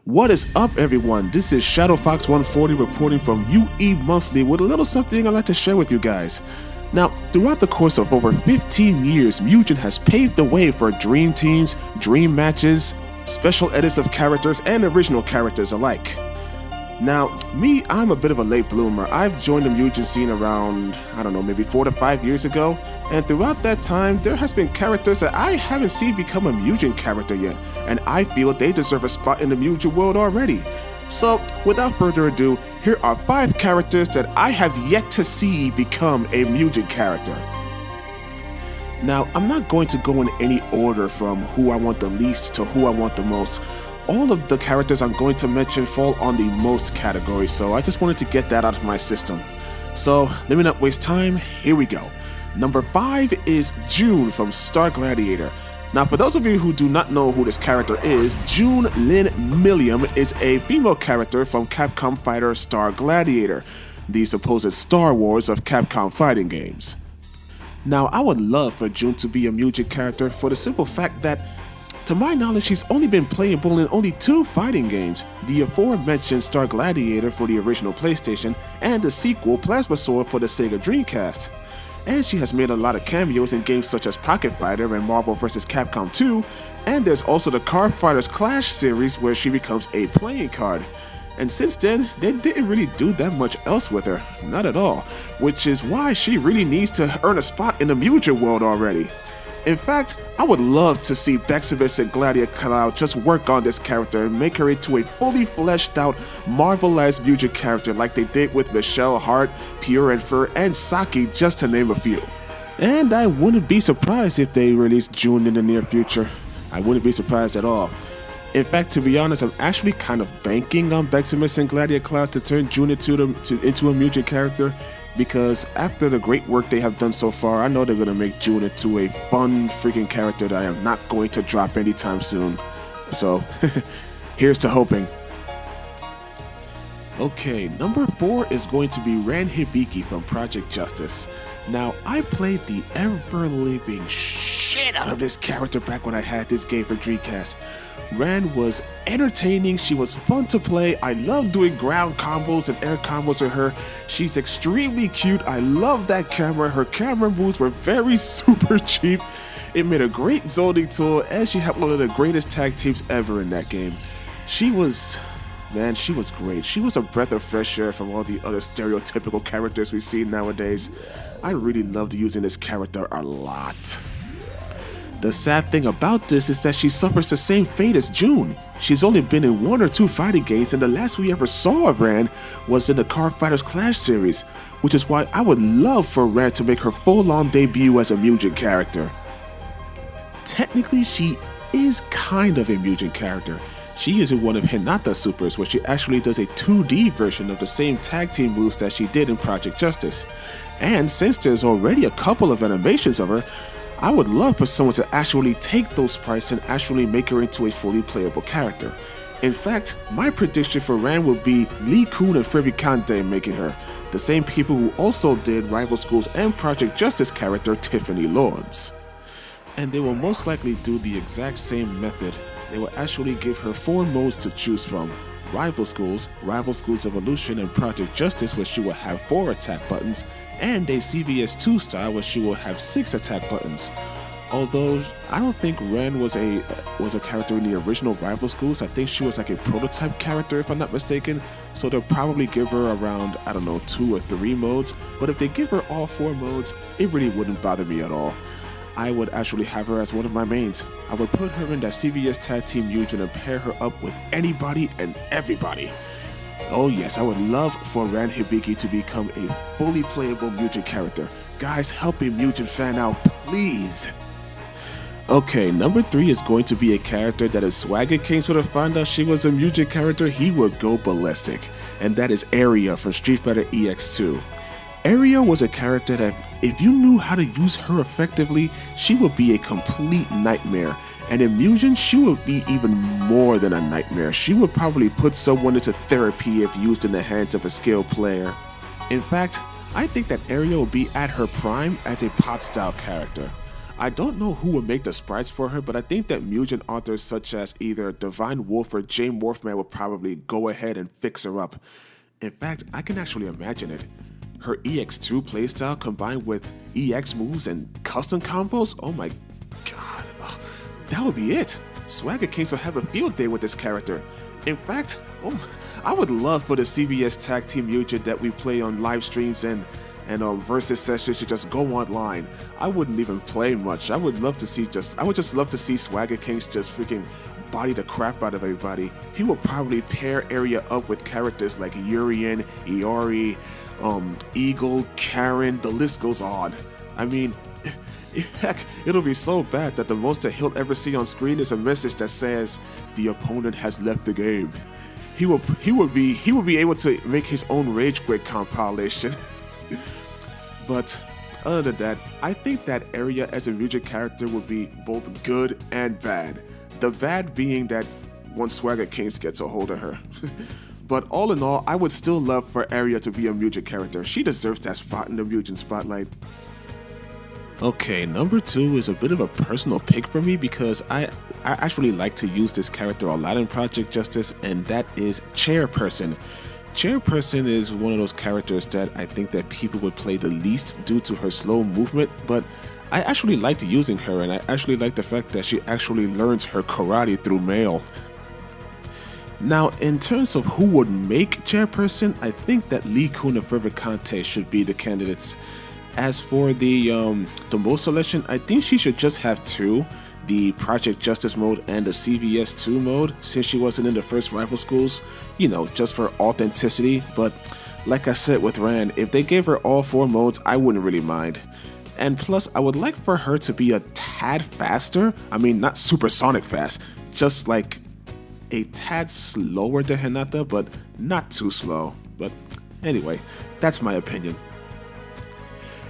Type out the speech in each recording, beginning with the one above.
What is up, everyone? This is ShadowFox140 reporting from UEMonthly with a little something I'd like to share with you guys. Now, throughout the course of over 15 years, Mugen has paved the way for dream teams, dream matches, special edits of characters, and original characters alike. Now, I'm a bit of a late bloomer. I've joined the Mugen scene around, maybe 4 to 5 years ago, and throughout that time, there has been characters that I haven't seen become a Mugen character yet, and I feel they deserve a spot in the Mugen world already. So, without further ado, here are 5 characters that I have yet to see become a Mugen character. Now, I'm not going to go in any order from who I want the least to who I want the most. All of the characters I'm going to mention fall on the most category, so I just wanted to get that out of my system. So, let me not waste time, here we go. Number 5 is June from Star Gladiator. Now, for those of you who do not know who this character is, June Lin Milliam is a female character from Capcom Fighter Star Gladiator, the supposed Star Wars of Capcom fighting games. Now, I would love for June to be a Mugen character for the simple fact that, to my knowledge, she's only been playable in only 2 fighting games, the aforementioned Star Gladiator for the original PlayStation and the sequel Plasma Sword for the Sega Dreamcast. And she has made a lot of cameos in games such as Pocket Fighter and Marvel vs. Capcom 2, and there's also the Card Fighters Clash series where she becomes a playing card. And since then, they didn't really do that much else with her, not at all, which is why she really needs to earn a spot in the Mugen world already. In fact, I would love to see Bexivis and Gladia Cloud just work on this character and make her into a fully fleshed out, marvelized Mugen character like they did with Michelle Hart, Pure and Fur, and Saki, just to name a few. And I wouldn't be surprised if they release June in the near future. I wouldn't be surprised at all. In fact, to be honest, I'm actually kind of banking on Bexivis and Gladia Cloud to turn June into a Mugen character, because after the great work they have done so far, I know they're going to make June into a fun freaking character that I am not going to drop anytime soon. So, here's to hoping. Okay, number 4 is going to be Ran Hibiki from Project Justice. Now, I played the ever-living shit out of this character back when I had this game for Dreamcast. Ran was entertaining, she was fun to play, I love doing ground combos and air combos with her. She's extremely cute, I love that camera, her camera moves were very super cheap. It made a great zoning tool, and she had one of the greatest tag teams ever in that game. She was great. She was a breath of fresh air from all the other stereotypical characters we see nowadays. I really loved using this character a lot. The sad thing about this is that she suffers the same fate as June. She's only been in 1 or 2 fighting games, and the last we ever saw of Ran was in the Card Fighters Clash series, which is why I would love for Ran to make her full-on debut as a Mugen character. Technically, she is kind of a Mugen character. She is in one of Hinata Supers, where she actually does a 2D version of the same tag team moves that she did in Project Justice. And since there's already a couple of animations of her, I would love for someone to actually take those sprites and actually make her into a fully playable character. In fact, my prediction for Ran would be Lee Kun and Ferricante making her, the same people who also did Rival Schools and Project Justice character Tiffany Lords. And they will most likely do the exact same method. They will actually give her 4 modes to choose from: Rival Schools Evolution, and Project Justice, where she will have 4 attack buttons, and a CVS2 style where she will have 6 attack buttons. Although I don't think Ran was a character in the original Rival Schools. I think she was like a prototype character if I'm not mistaken, so they'll probably give her around, 2 or 3 modes, but if they give her all 4 modes, it really wouldn't bother me at all. I would actually have her as one of my mains. I would put her in that CVS Tag Team Mugen and pair her up with anybody and everybody. Oh yes, I would love for Ran Hibiki to become a fully playable Mugen character. Guys, help a Mugen fan out, please. Okay, number 3 is going to be a character that if Swagger Kings would have found out she was a Mugen character, he would go ballistic. And that is Aria from Street Fighter EX2. Aria was a character that, if you knew how to use her effectively, she would be a complete nightmare. And in Mugen, she would be even more than a nightmare. She would probably put someone into therapy if used in the hands of a skilled player. In fact, I think that Aria will be at her prime as a pot style character. I don't know who would make the sprites for her, but I think that Mugen authors such as either Divine Wolf or J Morphman would probably go ahead and fix her up. In fact, I can actually imagine it. Her EX2 playstyle combined with EX moves and custom combos? Oh my god, that would be it. Swagger Kings will have a field day with this character. In fact, I would love for the CVS Tag Team Mugen that we play on live streams and versus sessions to just go online. I wouldn't even play much. I would just love to see Swagger Kings just freaking body the crap out of everybody. He will probably pair area up with characters like Urien, Iori, Eagle, Karen, the list goes on. I mean, heck, it'll be so bad that the most that he'll ever see on screen is a message that says, "The opponent has left the game." He will be able to make his own Rage Quit compilation. But other than that, I think that area as a Mugen character would be both good and bad. The bad being that once Swagger Kings gets a hold of her. But all in all, I would still love for Aria to be a Mugen character. She deserves that spot in the Mugen spotlight. Okay, number 2 is a bit of a personal pick for me because I actually like to use this character a lot in Project Justice, and that is Chairperson. Chairperson is one of those characters that I think that people would play the least due to her slow movement, but I actually liked using her, and I actually like the fact that she actually learns her karate through mail. Now, in terms of who would make Chairperson, I think that Lee Kun and Forever Kante should be the candidates. As for the mode selection, I think she should just have 2, the Project Justice mode and the CVS 2 mode, since she wasn't in the first rival schools, you know, just for authenticity. But like I said with Ran, if they gave her all 4 modes, I wouldn't really mind. And plus, I would like for her to be a tad faster. I mean, not supersonic fast, just like a tad slower than Hinata, but not too slow. But anyway, that's my opinion.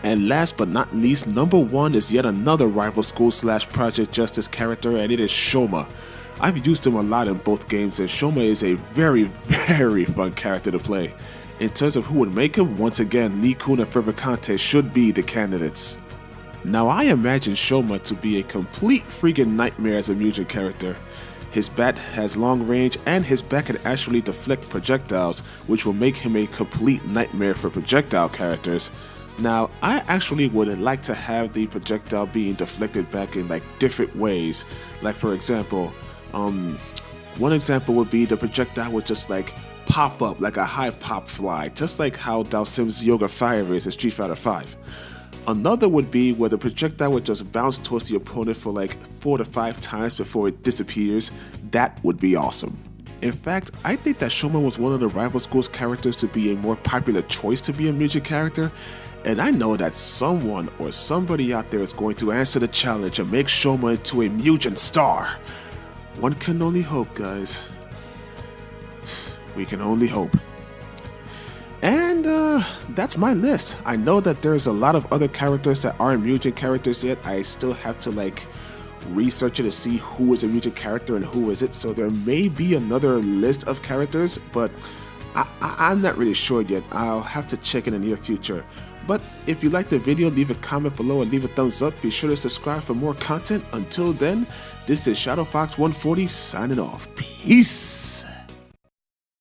And last but not least, number 1 is yet another rival school / Project Justice character, and it is Shoma. I've used him a lot in both games, and Shoma is a very, very fun character to play. In terms of who would make him, once again, Lee Kun and Forever Kante should be the candidates. Now, I imagine Shoma to be a complete freaking nightmare as a Mugen character. His bat has long range, and his bat can actually deflect projectiles, which will make him a complete nightmare for projectile characters. Now, I actually would like to have the projectile being deflected back in like different ways. Like for example, one example would be the projectile would just like pop up like a high pop fly, just like how Dhalsim's Yoga Fire is in Street Fighter V. Another would be where the projectile would just bounce towards the opponent for like 4 to 5 times before it disappears. That would be awesome. In fact, I think that Shoma was one of the rival schools characters to be a more popular choice to be a Mugen character. And I know that someone or somebody out there is going to answer the challenge and make Shoma into a Mugen star. One can only hope, guys. We can only hope. And that's my list. I know that there's a lot of other characters that aren't Mugen characters yet. I still have to like research it to see who is a Mugen character and who is it. So there may be another list of characters, but I'm not really sure yet. I'll have to check in the near future. But if you liked the video, leave a comment below and leave a thumbs up. Be sure to subscribe for more content. Until then, this is ShadowFox140 signing off. Peace!